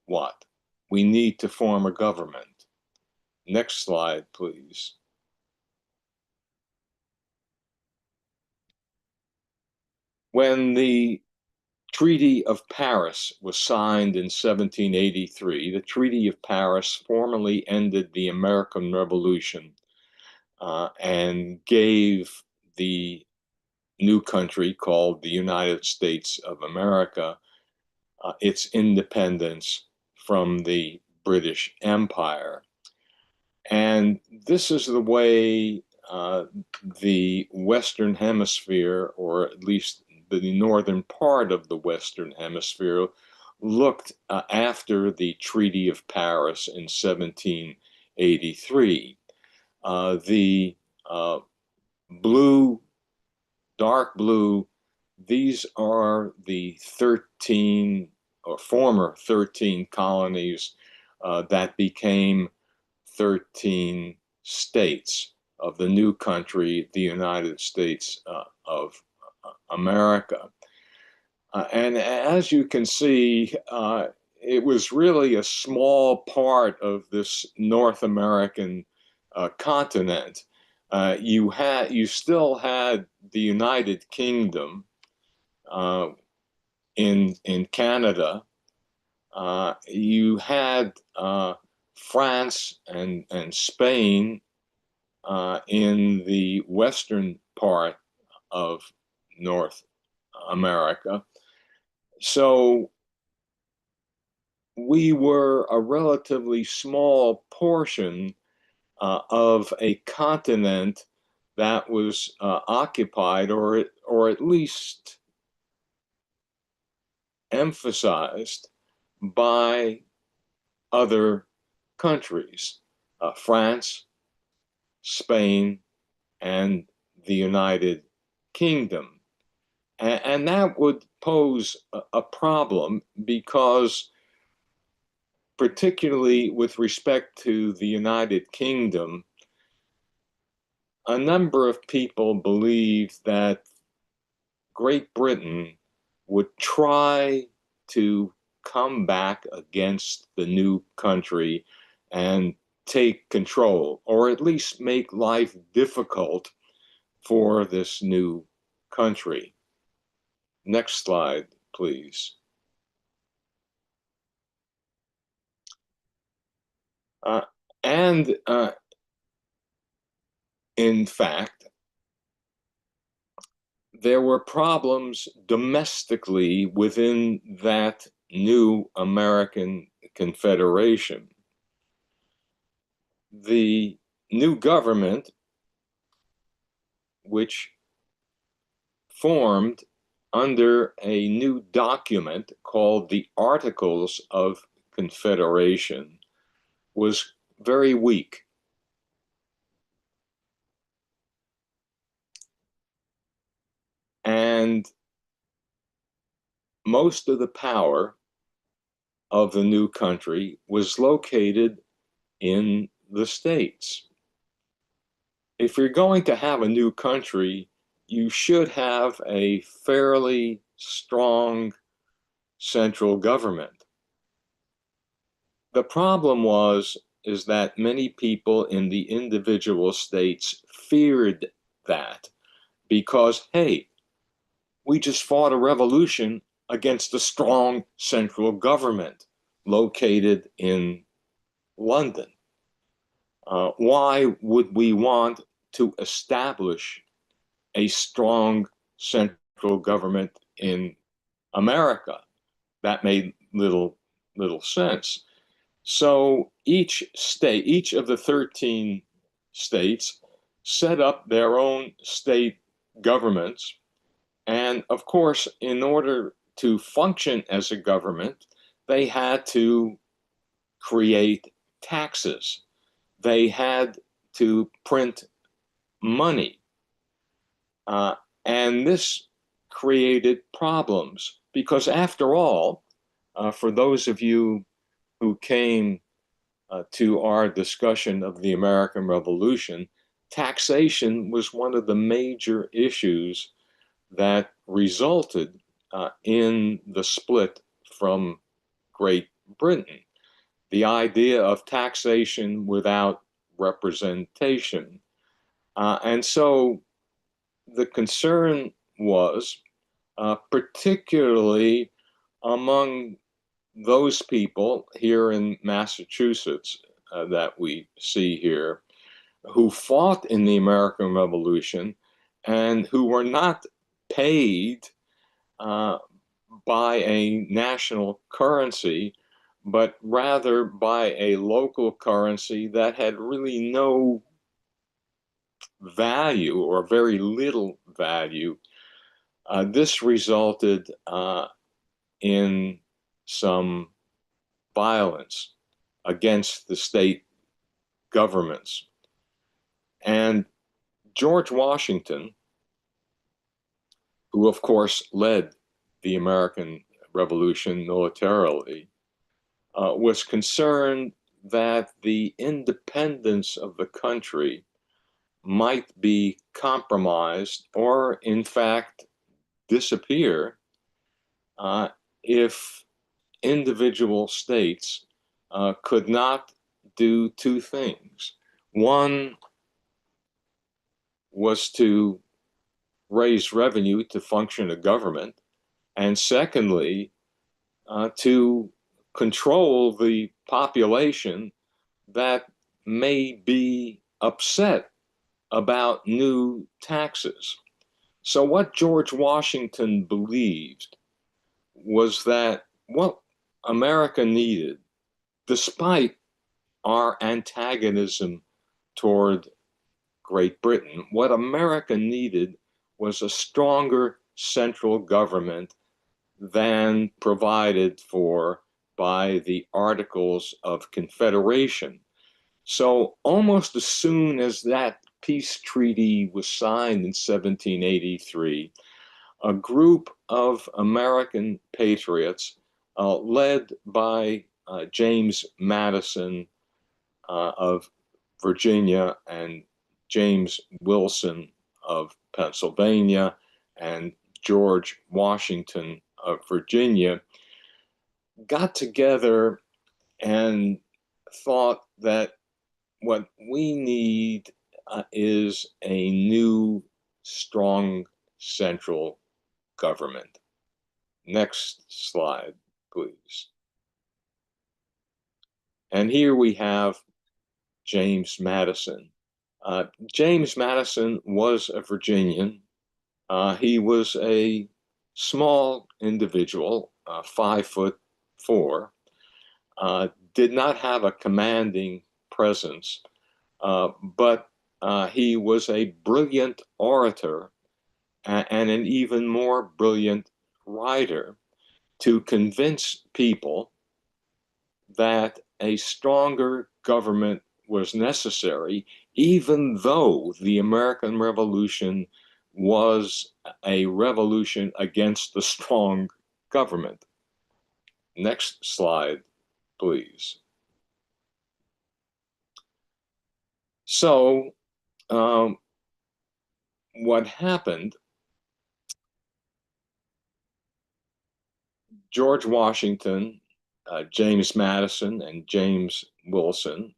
what? We need to form a government. Next slide, please. When the Treaty of Paris was signed in 1783, the Treaty of Paris formally ended the American Revolution and gave the new country called the United States of America its independence from the British Empire. And this is the way the Western Hemisphere, or at least the northern part of the Western Hemisphere, looked after the Treaty of Paris in 1783. The blue, dark blue, these are the 13 or former 13 colonies that became 13 states of the new country, the United States of America. And as you can see, it was really a small part of this North American continent. You still had the United Kingdom in Canada. You had France and Spain in the western part of North America. So we were a relatively small portion of a continent that was occupied or at least emphasized by other countries, France, Spain, and the United Kingdom. And that would pose a problem because, particularly with respect to the United Kingdom, a number of people believed that Great Britain would try to come back against the new country and take control, or at least make life difficult for this new country. Next slide, please. And in fact, there were problems domestically within that new American Confederation. The new government, which formed under a new document called the Articles of Confederation, was very weak. And most of the power of the new country was located in the states. If you're going to have a new country, you should have a fairly strong central government. The problem is that many people in the individual states feared that because, hey, we just fought a revolution against a strong central government located in London. Why would we want to establish a strong central government in America? That made little sense. So each state, each of the 13 states, set up their own state governments. And of course, in order to function as a government, they had to create taxes. They had to print money. And this created problems because, after all, for those of you who came to our discussion of the American Revolution, taxation was one of the major issues that resulted in the split from Great Britain, the idea of taxation without representation. And so the concern was, particularly among those people here in Massachusetts that we see here, who fought in the American Revolution and who were not paid uh, by a national currency, but rather by a local currency that had really no value or very little value. This resulted in some violence against the state governments. And George Washington, who of course led the American Revolution militarily, was concerned that the independence of the country might be compromised or, in fact, disappear if individual states could not do two things. One was to raise revenue to function a government, and secondly, to control the population that may be upset about new taxes. So, what George Washington believed was that what America needed, despite our antagonism toward Great Britain, what America needed was a stronger central government than provided for by the Articles of Confederation. So almost as soon as that peace treaty was signed in 1783, a group of American patriots led by James Madison of Virginia and James Wilson of Pennsylvania and George Washington of Virginia got together and thought that what we need is a new, strong central government. Next slide, please. And here we have James Madison. James Madison was a Virginian. He was a small individual, 5'4", did not have a commanding presence, but he was a brilliant orator and an even more brilliant writer to convince people that a stronger government was necessary, even though the American Revolution was a revolution against the strong government. Next slide, please. So, what happened, George Washington, James Madison, and James Wilson,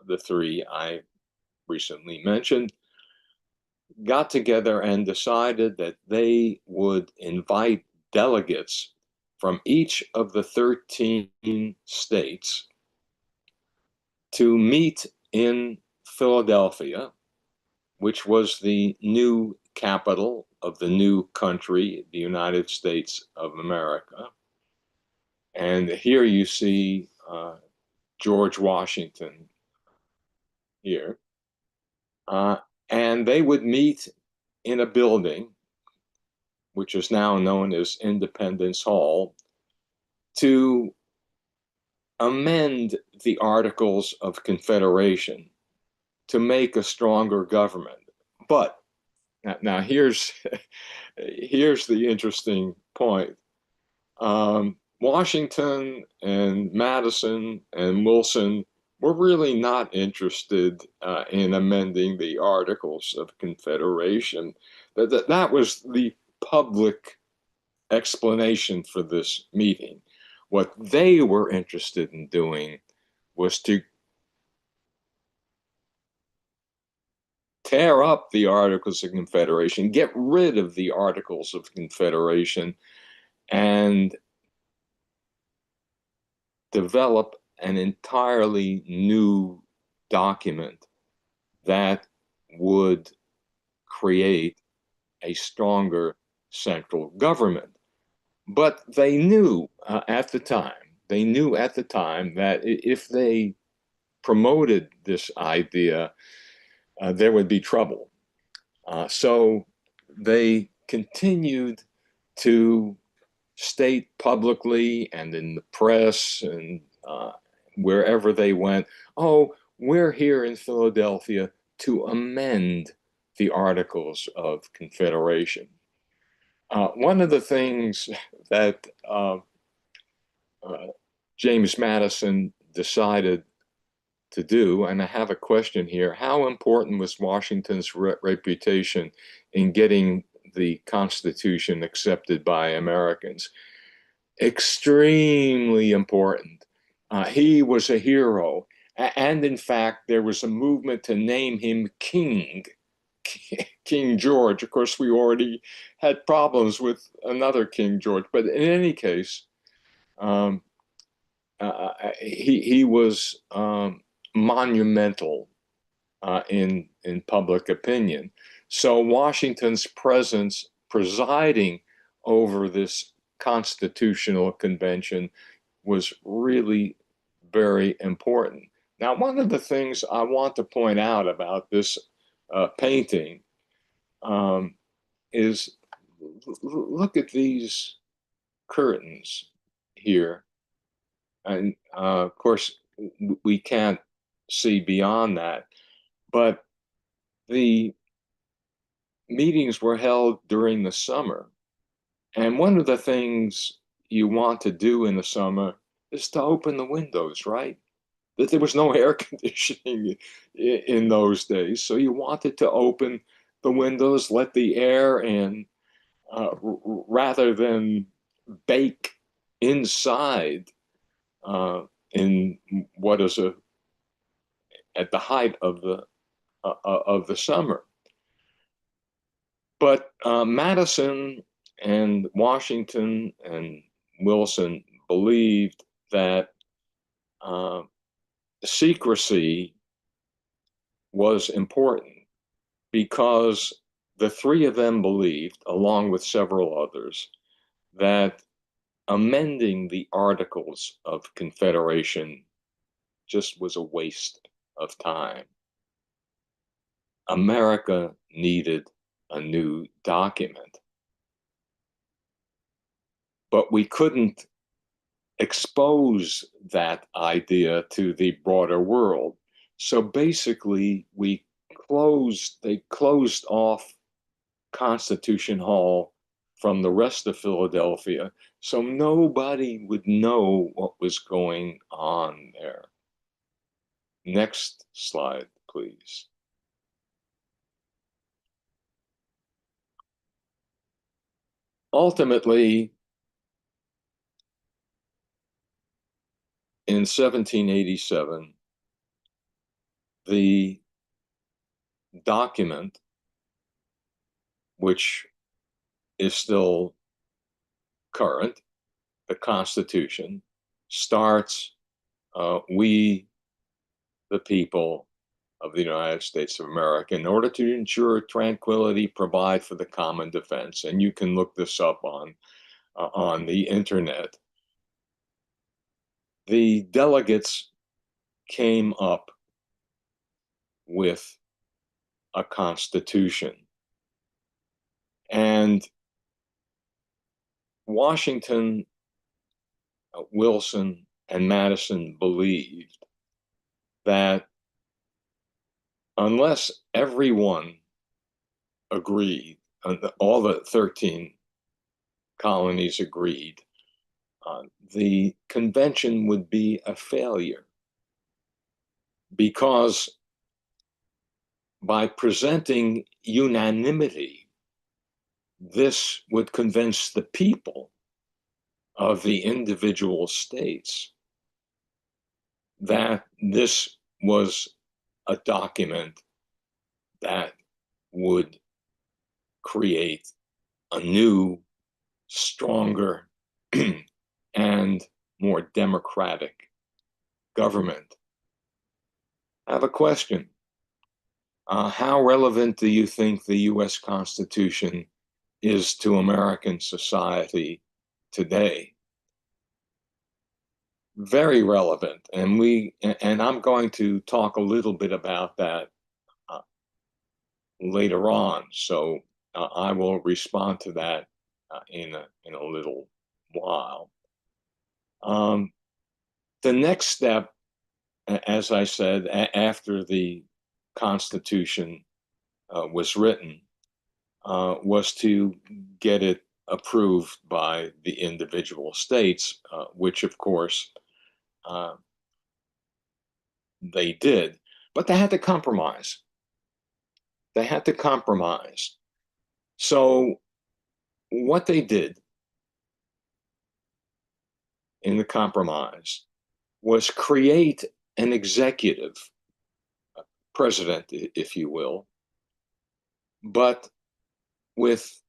the three I recently mentioned, got together and decided that they would invite delegates from each of the 13 states to meet in Philadelphia, which was the new capital of the new country, the United States of America. And here you see George Washington here. And they would meet in a building, which is now known as Independence Hall, to amend the Articles of Confederation to make a stronger government. But now here's the interesting point. Washington and Madison and Wilson were really not interested in amending the Articles of Confederation. That was the public explanation for this meeting. What they were interested in doing was to tear up the Articles of Confederation, get rid of the Articles of Confederation, and develop an entirely new document that would create a stronger central government. But they knew they knew at the time that if they promoted this idea, there would be trouble. So they continued to state publicly and in the press and wherever they went, oh, we're here in Philadelphia to amend the Articles of Confederation. One of the things that uh, James Madison decided to do, and I have a question here, how important was Washington's reputation in getting the Constitution accepted by Americans? Extremely important. He was a hero. And in fact, there was a movement to name him King, King George. Of course, we already had problems with another King George, but in any case, um, he was monumental in public opinion. So Washington's presence presiding over this constitutional convention was really very important. Now, one of the things I want to point out about this painting um, is look at these curtains here. And of course, we can't see beyond that, but the meetings were held during the summer. And one of the things you want to do in the summer is to open the windows, right? That there was no air conditioning in those days. So you wanted to open the windows, let the air in, rather than bake inside in what is at the height of the summer. But Madison and Washington and Wilson believed that uh, secrecy was important because the three of them believed, along with several others, that amending the Articles of Confederation just was a waste of time. America needed a new document, but we couldn't expose that idea to the broader world. So basically, they closed off Constitution Hall from the rest of Philadelphia, so nobody would know what was going on there. Next slide, please. Ultimately, in 1787, the document, which is still current, the Constitution, starts, we, the people of the United States of America, in order to ensure tranquility, provide for the common defense. And you can look this up on the internet. The delegates came up with a constitution. And Washington, Wilson, and Madison believed that unless everyone agreed, all the 13 colonies agreed, the convention would be a failure because by presenting unanimity, this would convince the people of the individual states that this was a document that would create a new, stronger, and more democratic government. I have a question. How relevant do you think the US Constitution is to American society today? Very relevant. And I'm going to talk a little bit about that uh, later on. So I will respond to that in a little while. Um, the next step, as I said, after the Constitution was written, was to get it approved by the individual states, which of course uh, they did. But they had to compromise. They had to compromise. So what they did in the compromise was create an executive president, if you will, but with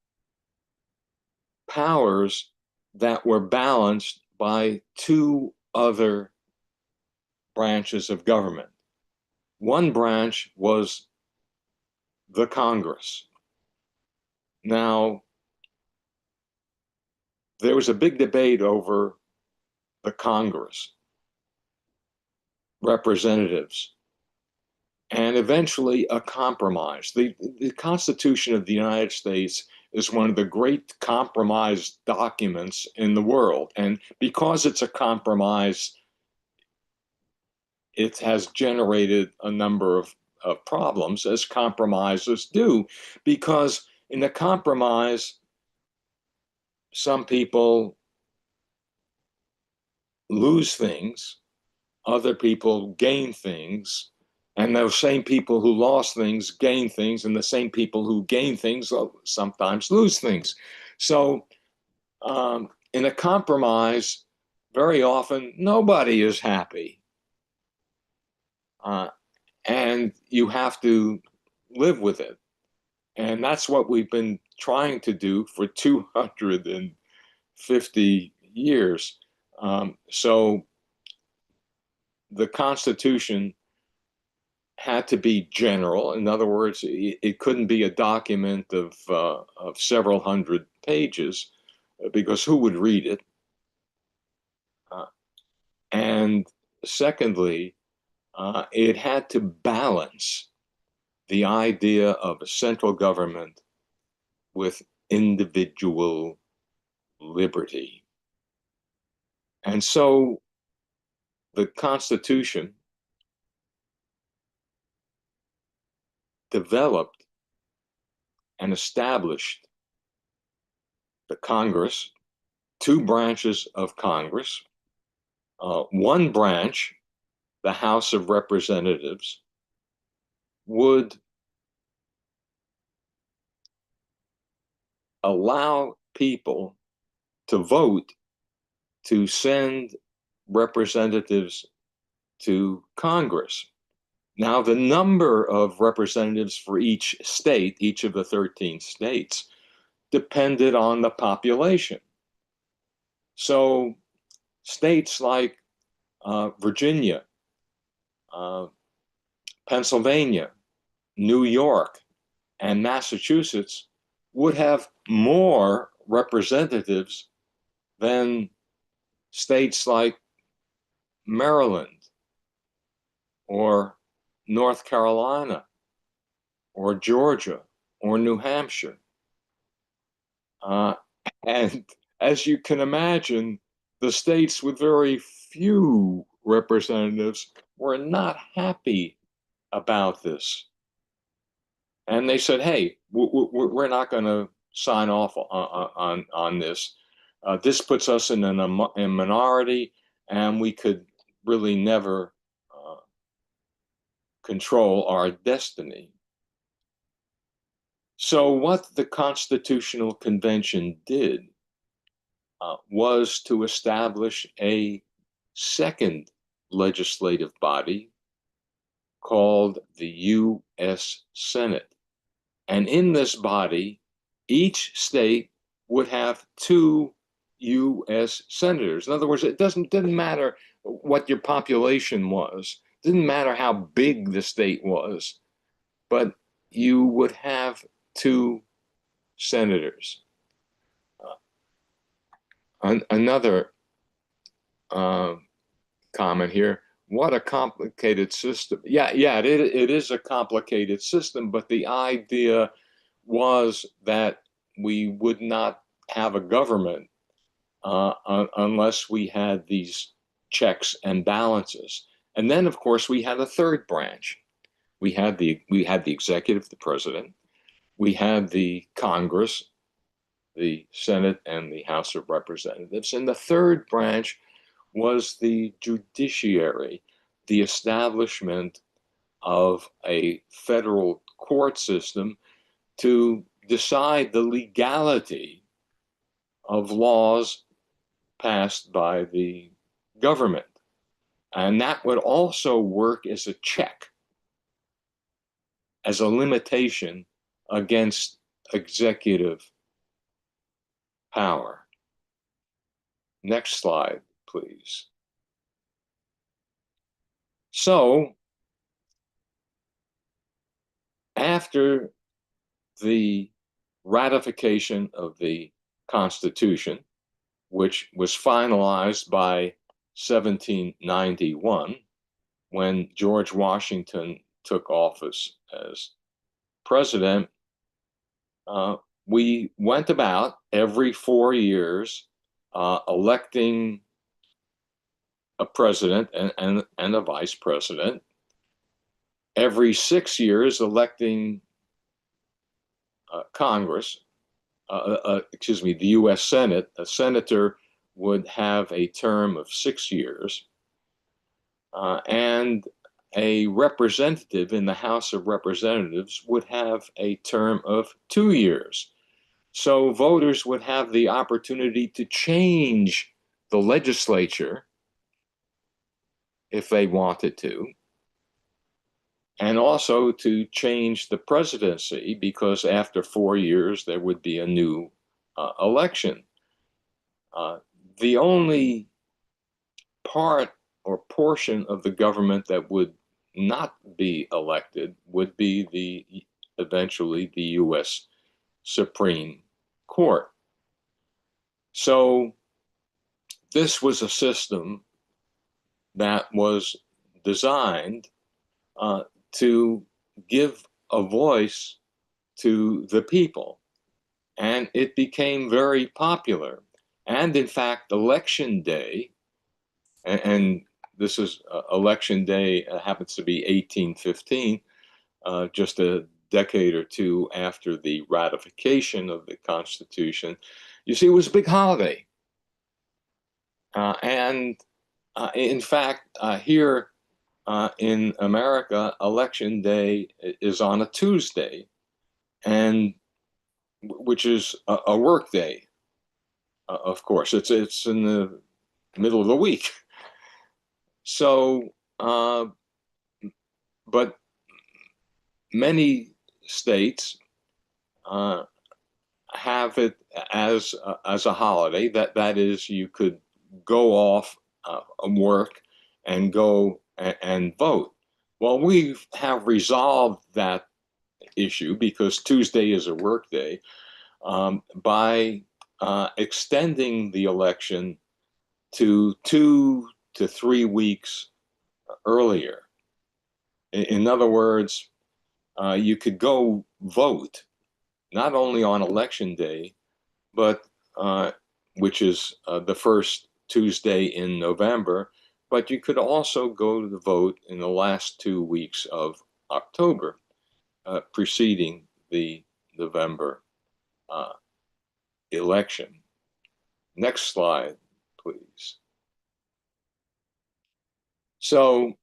powers that were balanced by two other branches of government. One branch was the Congress. Now, there was a big debate over the Congress, representatives, and eventually a compromise. The Constitution of the United States is one of the great compromise documents in the world. And because it's a compromise, it has generated a number of problems, as compromises do, because in the compromise, some people lose things, other people gain things, and those same people who lost things gain things, and the same people who gain things sometimes lose things. So, in a compromise, very often nobody is happy, uh, and you have to live with it. And that's what we've been trying to do for 250 years. So the Constitution had to be general. In other words, it couldn't be a document of several hundred pages because who would read it? Uh, and secondly, it had to balance the idea of a central government with individual liberty. And so the Constitution developed and established the Congress, two branches of Congress. One branch, the House of Representatives, would allow people to vote to send representatives to Congress. Now, the number of representatives for each state, each of the 13 states, depended on the population. So, states like Virginia, uh, Pennsylvania, New York, and Massachusetts would have more representatives than states like Maryland or North Carolina or Georgia or New Hampshire. Uh, and as you can imagine, the states with very few representatives were not happy about this. And they said, hey, we're not going to sign off on this. This puts us in a minority, and we could really never control our destiny. So, what the Constitutional Convention did was to establish a second legislative body called the U.S. Senate. And in this body, each state would have two U.S. senators. In other words, it didn't matter what your population was, it didn't matter how big the state was, but you would have two senators. Another uh, comment here. What a complicated system. Yeah, it is a complicated system, but the idea was that we would not have a government unless we had these checks and balances. And then, of course, we had a third branch. We had the executive, the president. We had the Congress, the Senate, and the House of Representatives. And the third branch was the judiciary, the establishment of a federal court system to decide the legality of laws passed by the government. And that would also work as a check, as a limitation against executive power. Next slide, please. So, after the ratification of the Constitution, which was finalized by 1791, when George Washington took office as president, we went about every 4 years electing a president and a vice president, every 6 years electing Congress, the U.S. Senate. A senator would have a term of 6 years, and a representative in the House of Representatives would have a term of 2 years. So voters would have the opportunity to change the legislature if they wanted to, and also to change the presidency, because after 4 years there would be a new election. The only part or portion of the government that would not be elected would be eventually the U.S. Supreme Court. So this was a system that was designed to give a voice to the people, and it became very popular. And in fact, election day, and this is election day happens to be 1815, just a decade or two after the ratification of the Constitution. You see, it was a big holiday. And in fact, here in America, election day is on a Tuesday, and which is a work day. Of course, it's in the middle of the week. So, but many states have it as a holiday. That is, you could go off work and go and vote. Well, we have resolved that issue, because Tuesday is a work day, by extending the election to 2 to 3 weeks earlier. In other words, you could go vote not only on election day, but which is the first Tuesday in November, but you could also go to the vote in the last 2 weeks of October, preceding the November election. Next slide, please. So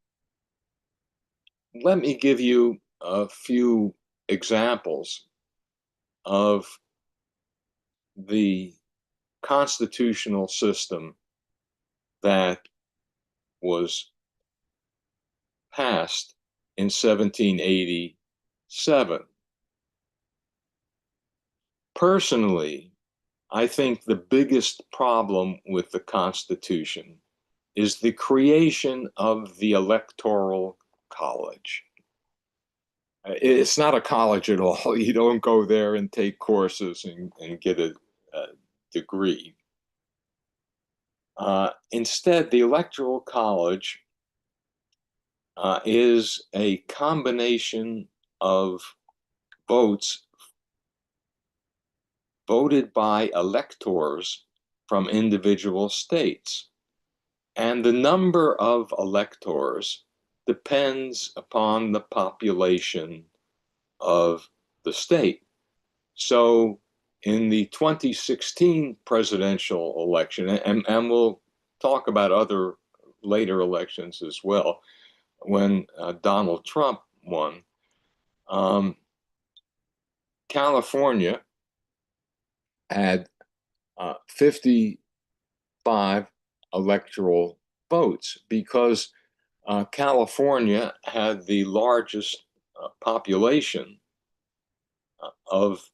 let me give you a few examples of the constitutional system that was passed in 1787. Personally, I think the biggest problem with the Constitution is the creation of the Electoral College. It's not a college at all. You don't go there and take courses and get a degree. Instead, the Electoral College is a combination of votes voted by electors from individual states. And the number of electors depends upon the population of the state. So in the 2016 presidential election, and we'll talk about other later elections as well, when Donald Trump won, California had 55 electoral votes because California had the largest population of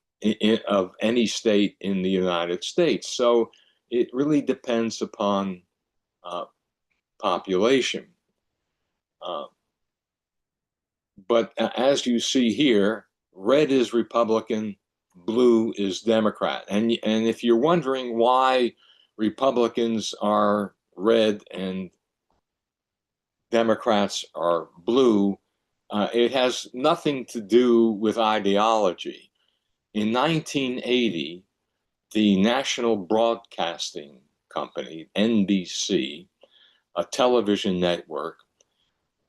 any state in the United States. So it really depends upon population. But as you see here, red is Republican, blue is Democrat. And if you're wondering why Republicans are red and Democrats are blue, it has nothing to do with ideology. In 1980, the National Broadcasting Company, NBC, a television network,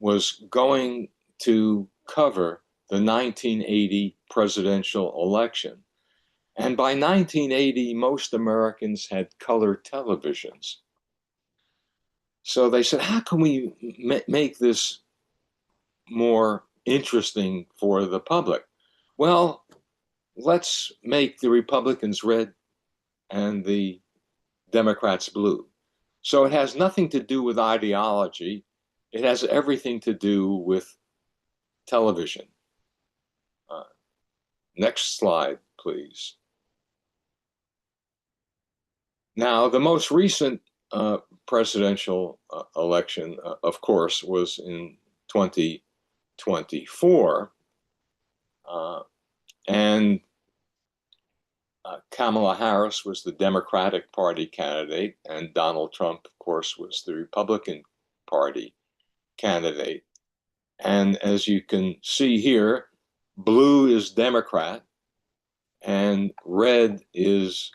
was going to cover the 1980 presidential election. And by 1980, most Americans had color televisions. So they said, how can we make this more interesting for the public? Well, let's make the Republicans red and the Democrats blue. So it has nothing to do with ideology. It has everything to do with television. Next slide, please. Now, the most recent presidential election, of course, was in 2024. And Kamala Harris was the Democratic Party candidate, and Donald Trump, of course, was the Republican Party candidate. And as you can see here, blue is Democrat and red is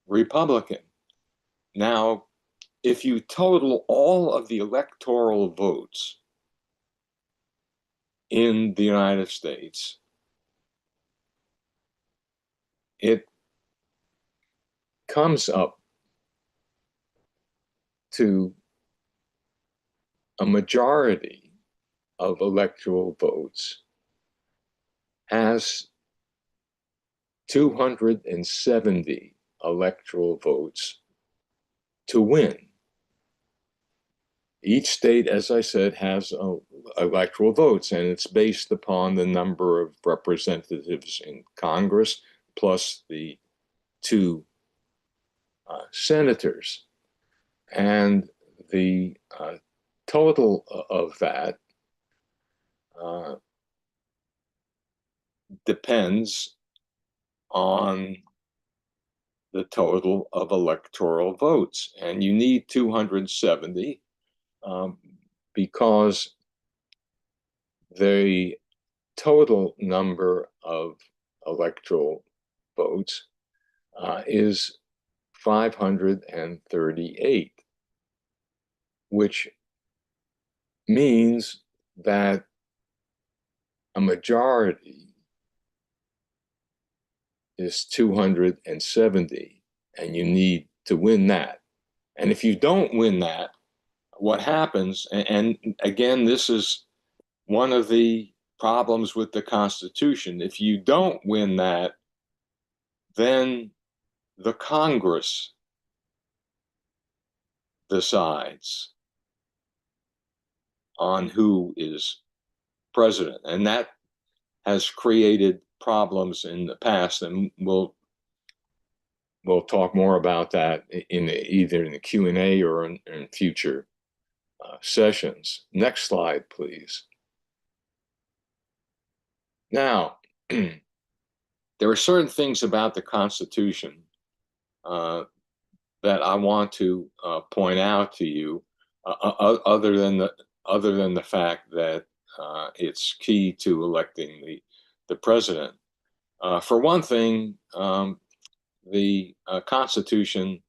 Republican. Now, if you total all of the electoral votes in the United States, it comes up to a majority of electoral votes has 270 electoral votes to win. Each state, as I said, has electoral votes, and it's based upon the number of representatives in Congress plus the two senators. And the total of that depends on the total of electoral votes. And you need 270 because the total number of electoral votes is 538, which means that a majority is 270, and you need to win that. And if you don't win that, what happens, and again, this is one of the problems with the Constitution, if you don't win that, then the Congress decides on who is president, and that has created problems in the past, and we'll talk more about that either in the Q&A or in future sessions. Next slide, please. Now, there are certain things about the Constitution that I want to point out to you, other than the fact that it's key to electing the president. For one thing, the Constitution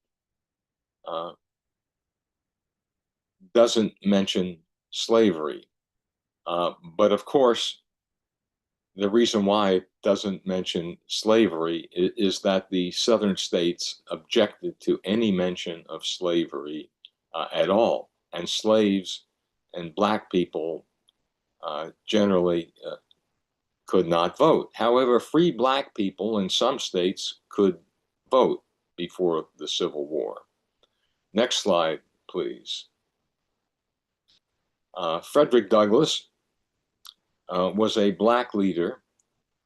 doesn't mention slavery, but of course, the reason why it doesn't mention slavery is that the southern states objected to any mention of slavery at all, and slaves and black people generally could not vote. However, free black people in some states could vote before the Civil War. Next slide, please. Frederick Douglass was a black leader,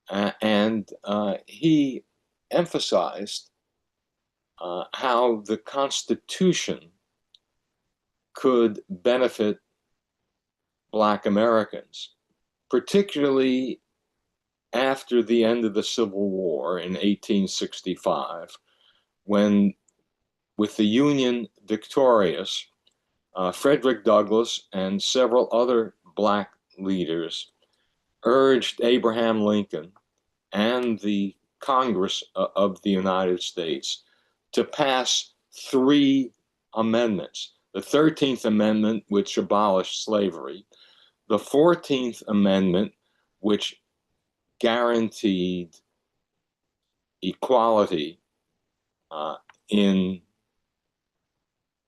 and he emphasized how the Constitution could benefit black Americans, particularly after the end of the Civil War in 1865, when, with the Union victorious, Frederick Douglass and several other black leaders urged Abraham Lincoln and the Congress of the United States to pass three amendments. The 13th Amendment, which abolished slavery, the 14th Amendment, which guaranteed equality in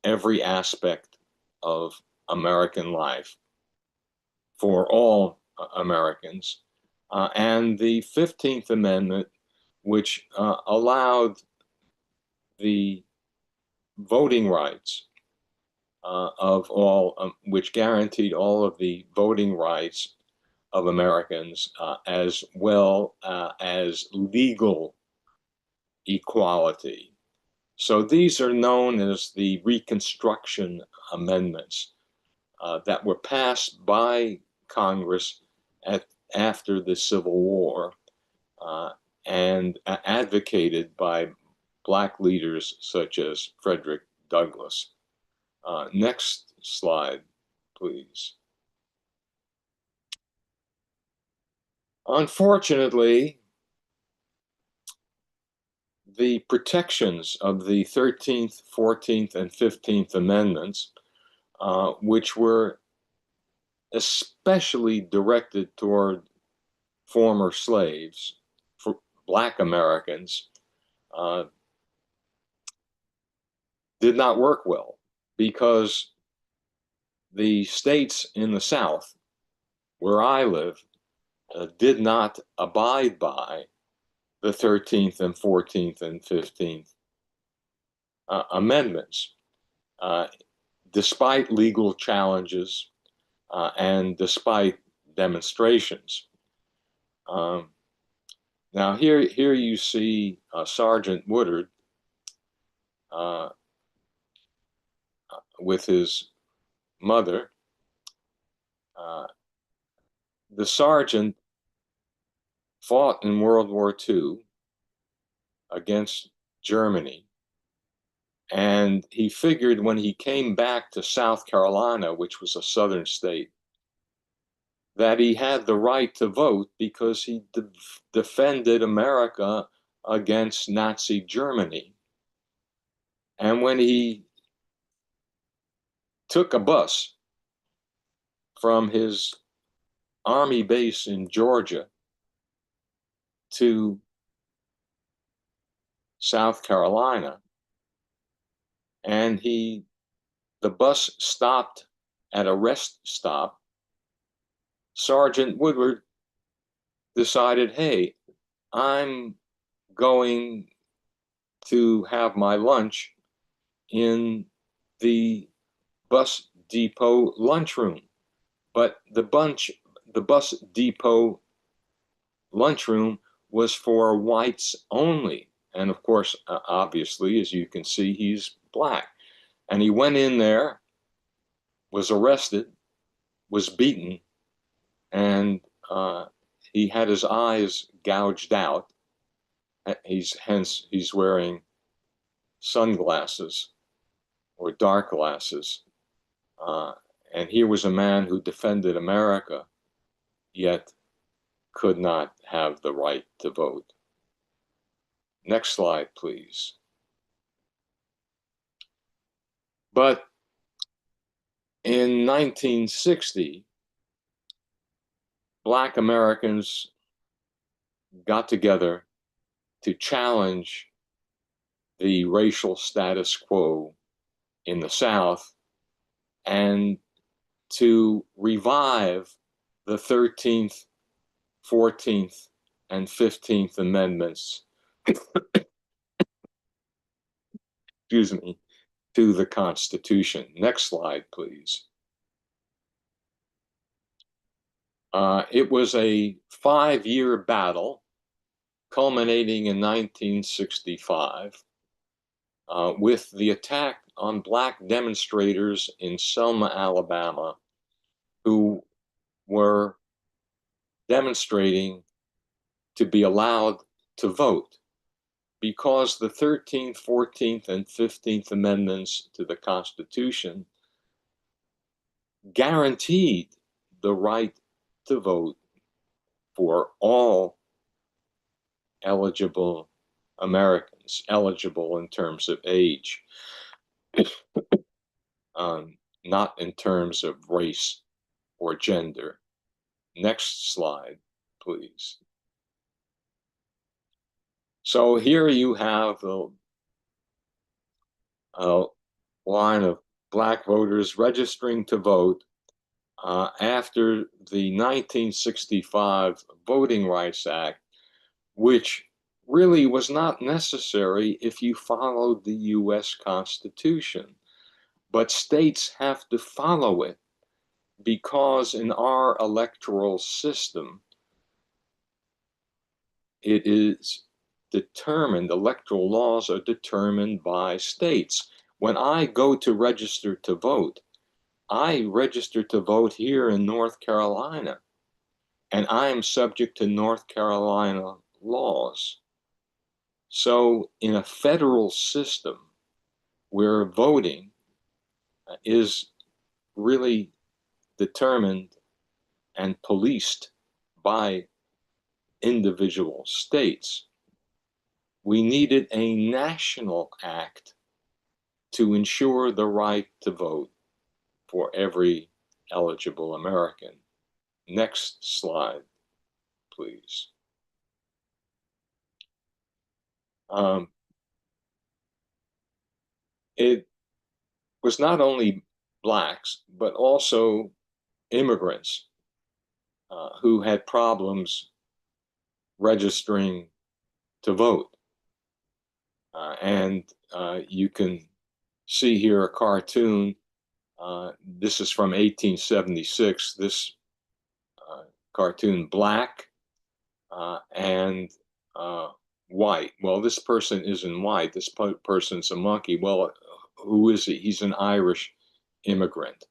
every aspect of American life for all Americans, and the 15th Amendment, which allowed the voting rights of all, which guaranteed all of the voting rights of Americans, as well as legal equality. So these are known as the Reconstruction Amendments that were passed by Congress after the Civil War and advocated by black leaders such as Frederick Douglass. Next slide, please. Unfortunately, the protections of the 13th, 14th, and 15th Amendments, which were especially directed toward former slaves, for black Americans, did not work well, because the states in the South, where I live, did not abide by the 13th and 14th and 15th amendments, despite legal challenges and despite demonstrations. Now here you see Sergeant Woodard with his mother. The sergeant fought in World War II against Germany, and he figured when he came back to South Carolina, which was a southern state, that he had the right to vote because he defended America against Nazi Germany. And when he took a bus from his army base in Georgia to South Carolina, and the bus stopped at a rest stop, Sergeant Woodward decided, hey, I'm going to have my lunch in the bus depot lunchroom. But the bus depot lunchroom was for whites only. And of course, obviously, as you can see, he's black. And he went in there, was arrested, was beaten, and he had his eyes gouged out. He's wearing sunglasses or dark glasses. Uh, and here was a man who defended America, yet could not have the right to vote. Next slide, please. But in 1960, Black Americans got together to challenge the racial status quo in the South and to revive the 13th, 14th, and 15th Amendments, excuse me, to the Constitution. Next slide, please. It was a 5-year battle culminating in 1965 with the attack on Black demonstrators in Selma, Alabama, who were demonstrating to be allowed to vote because the 13th, 14th, and 15th Amendments to the Constitution guaranteed the right to vote for all eligible Americans, eligible in terms of age, not in terms of race or gender. Next slide, please. So here you have a line of Black voters registering to vote after the 1965 Voting Rights Act, which really was not necessary if you followed the US Constitution. But states have to follow it because in our electoral system, it is determined, electoral laws are determined by states. When I go to register to vote, I register to vote here in North Carolina, and I am subject to North Carolina laws. So in a federal system where voting is really determined and policed by individual states, we needed a national act to ensure the right to vote for every eligible American. Next slide, please. It was not only Blacks, but also immigrants who had problems registering to vote. And you can see here a cartoon. This is from 1876. This cartoon, black and white. Well, this person isn't white. This person's a monkey. Well, who is he? He's an Irish immigrant.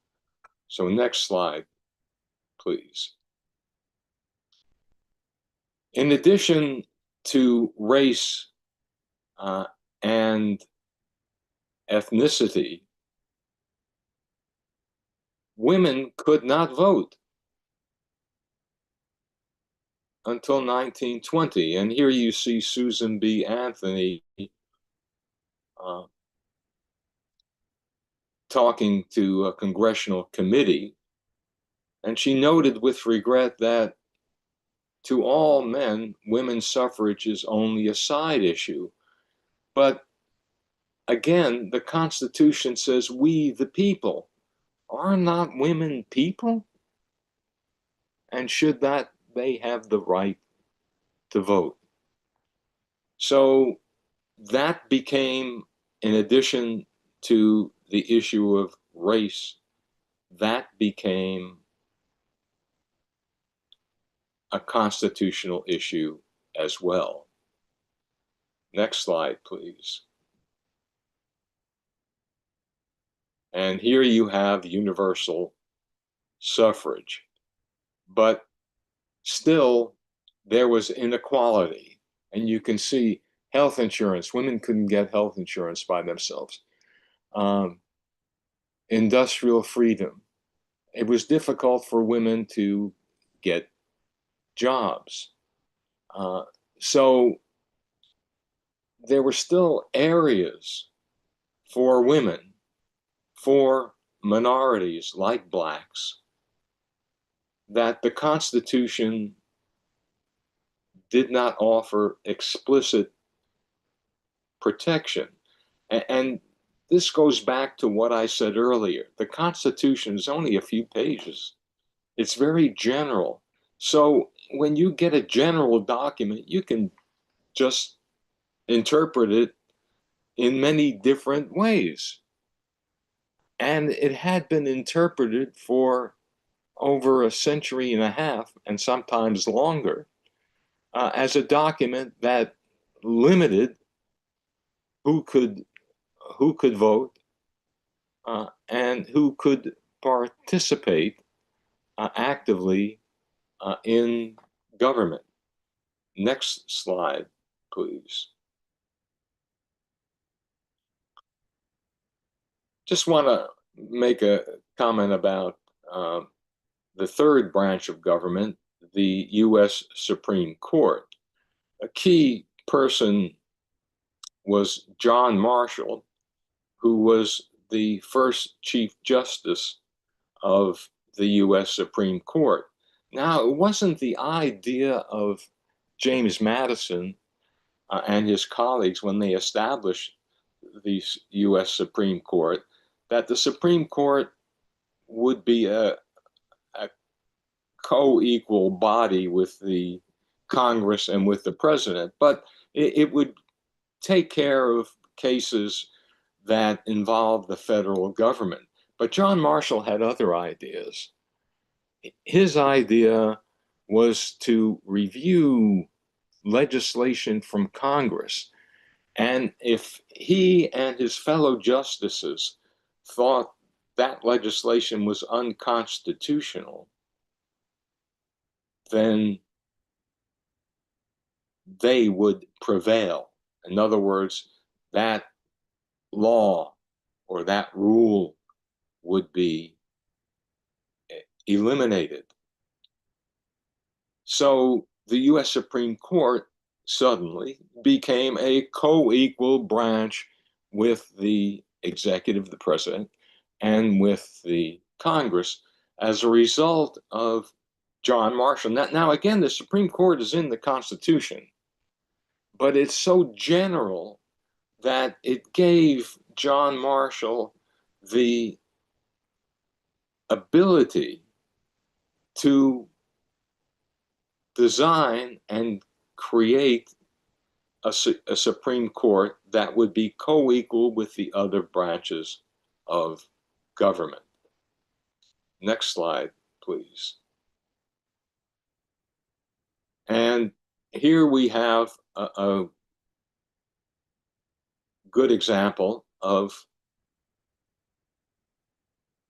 So next slide, please. In addition to race and ethnicity, women could not vote until 1920. And here you see Susan B. Anthony talking to a congressional committee. And she noted with regret that to all men, women's suffrage is only a side issue. But again, the Constitution says we, the people, are not women people? And should that they have the right to vote? So that became, in addition to the issue of race, that became a constitutional issue as well. Next slide, please. And here you have universal suffrage. But still, there was inequality. And you can see health insurance. Women couldn't get health insurance by themselves. Industrial freedom. It was difficult for women to get jobs. So there were still areas for women, for minorities like blacks, that the Constitution did not offer explicit protection. And this goes back to what I said earlier. The Constitution is only a few pages. It's very general. So when you get a general document, you can just interpret it in many different ways. And it had been interpreted for over a century and a half, and sometimes longer, as a document that limited who could vote and who could participate actively in government. Next slide, please. Just want to make a comment about the third branch of government, the U.S. Supreme Court. A key person was John Marshall, who was the first Chief Justice of the U.S. Supreme Court. Now, it wasn't the idea of James Madison and his colleagues when they established the U.S. Supreme Court that the Supreme Court would be a co-equal body with the Congress and with the president, but it would take care of cases that involved the federal government. But John Marshall had other ideas. His idea was to review legislation from Congress. And if he and his fellow justices thought that legislation was unconstitutional, then they would prevail. In other words, that law or that rule would be eliminated. So the US Supreme Court suddenly became a co-equal branch with the executive, the president, and with the Congress as a result of John Marshall. Now again, the Supreme Court is in the Constitution, but it's so general that it gave John Marshall the ability to design and create a Supreme Court that would be co-equal with the other branches of government. Next slide, please. And here we have a good example of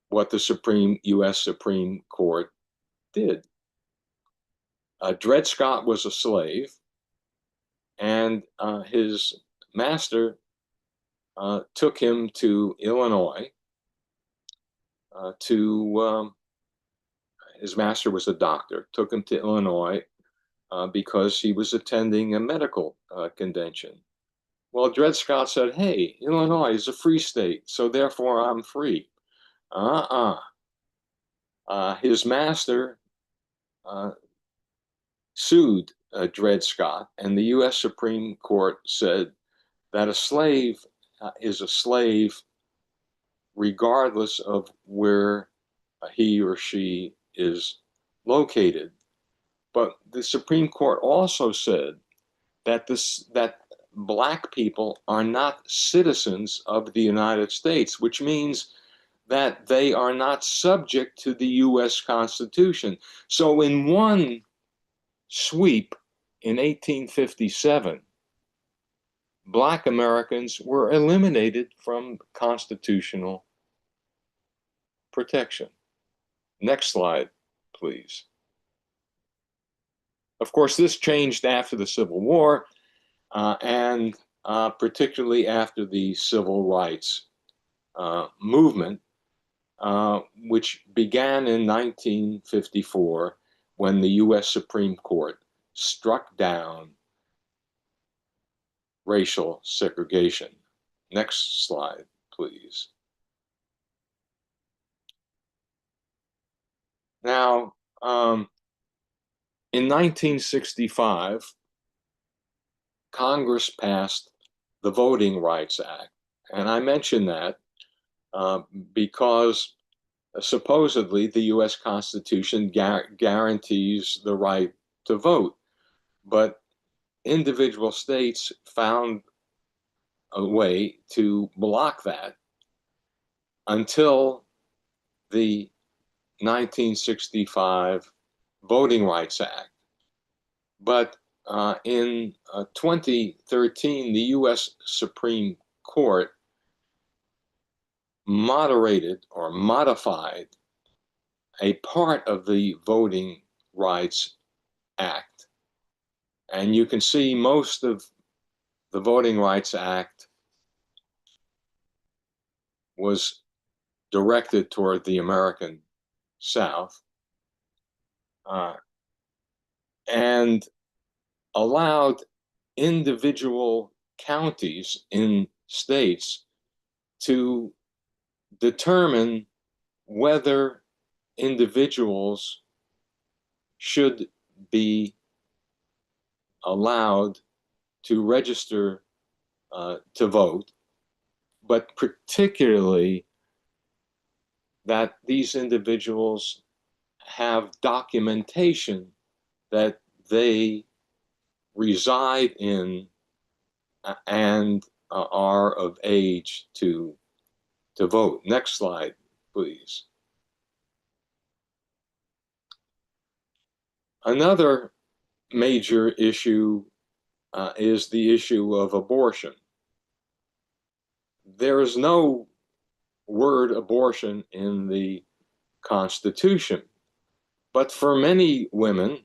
what the U.S. Supreme Court did. Dred Scott was a slave, and his master took him to Illinois his master was a doctor, took him to Illinois because he was attending a medical convention. Well, Dred Scott said, hey, Illinois is a free state, so therefore I'm free. His master sued Dred Scott, and the U.S. Supreme Court said that a slave is a slave regardless of where he or she is located. But the Supreme Court also said that black people are not citizens of the United States, which means that they are not subject to the U.S. Constitution. So in one sweep in 1857, black Americans were eliminated from constitutional protection. Next slide, please. Of course, this changed after the Civil War, and particularly after the Civil Rights movement, which began in 1954 when the U.S. Supreme Court struck down racial segregation. Next slide, please. Now, in 1965, Congress passed the Voting Rights Act. And I mention that because supposedly the U.S. Constitution guarantees the right to vote. But individual states found a way to block that until the 1965 Voting Rights Act. But in 2013, the U.S. Supreme Court moderated or modified a part of the Voting Rights Act. And you can see most of the Voting Rights Act was directed toward the American South and allowed individual counties in states to determine whether individuals should be allowed to register to vote, but particularly that these individuals have documentation that they reside in and are of age to vote. Next slide, please. Another major issue is the issue of abortion. There is no word abortion in the Constitution, but for many women,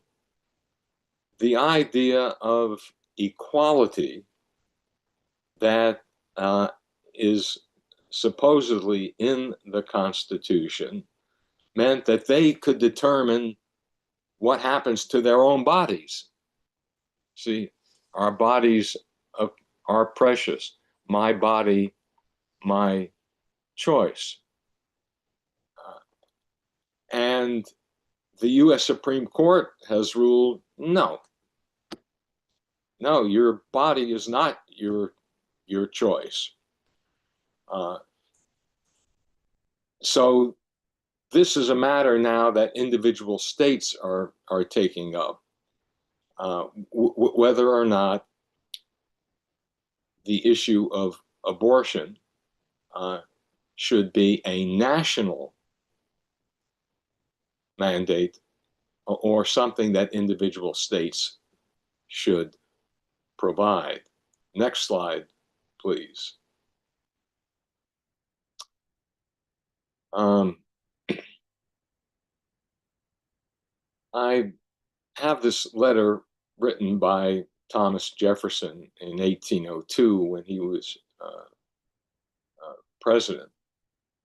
the idea of equality that is supposedly in the Constitution meant that they could determine what happens to their own bodies. See, our bodies are precious. My body, my choice. And the U.S. Supreme Court has ruled, no, your body is not your choice. So this is a matter now that individual states are taking up, whether or not the issue of abortion should be a national mandate or something that individual states should provide. Next slide, please. I have this letter written by Thomas Jefferson in 1802 when he was president.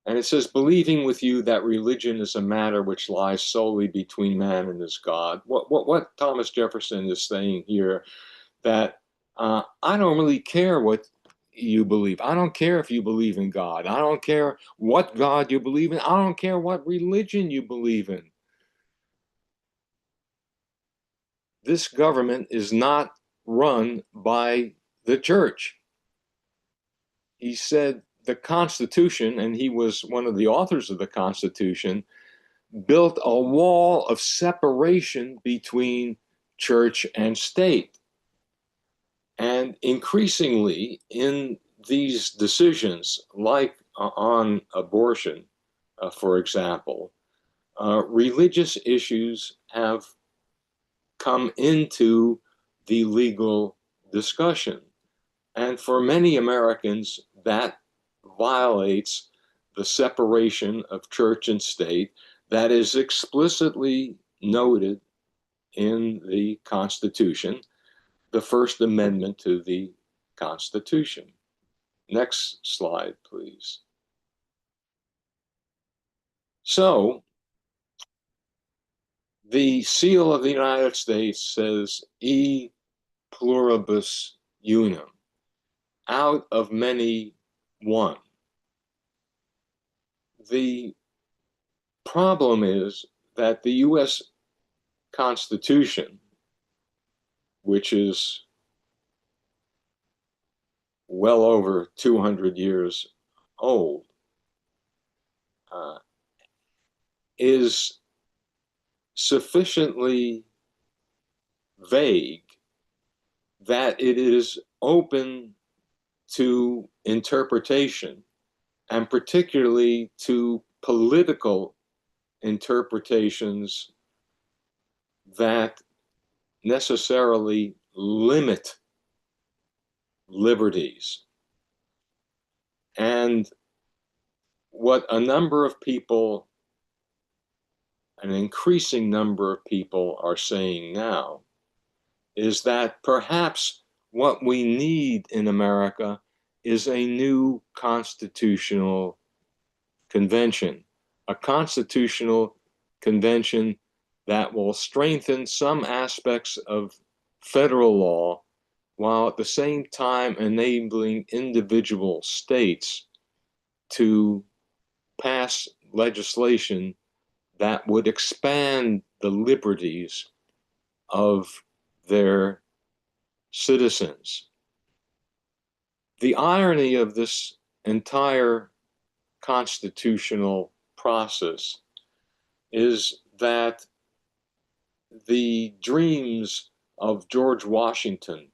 And it says, believing with you that religion is a matter which lies solely between man and his God. What Thomas Jefferson is saying here, that I don't really care what you believe. I don't care if you believe in God. I don't care what God you believe in. I don't care what religion you believe in. This government is not run by the church. He said the Constitution, and he was one of the authors of the Constitution, built a wall of separation between church and state. And increasingly in these decisions, like on abortion, for example, religious issues have come into the legal discussion. And for many Americans, that violates the separation of church and state that is explicitly noted in the Constitution, the First Amendment to the Constitution. Next slide, please. So, the seal of the United States says e pluribus unum, out of many, one. The problem is that the US Constitution, which is well over 200 years old, uh, is sufficiently vague that it is open to interpretation, and particularly to political interpretations that necessarily limit liberties. And what a number of people, an increasing number of people, are saying now is that perhaps what we need in America is a new constitutional convention, a constitutional convention that will strengthen some aspects of federal law while at the same time enabling individual states to pass legislation that would expand the liberties of their citizens. The irony of this entire constitutional process is that the dreams of George Washington,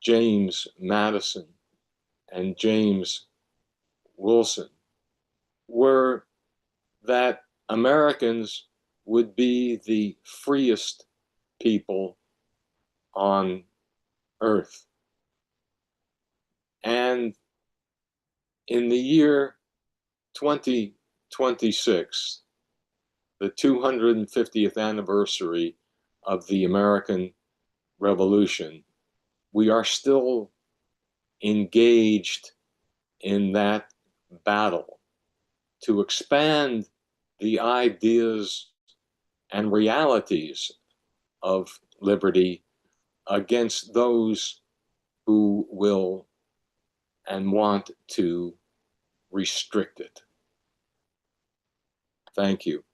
James Madison, and James Wilson were that Americans would be the freest people on earth. And in the year 2026, the 250th anniversary of the American Revolution, we are still engaged in that battle to expand the ideas and realities of liberty against those who will and want to restrict it. Thank you.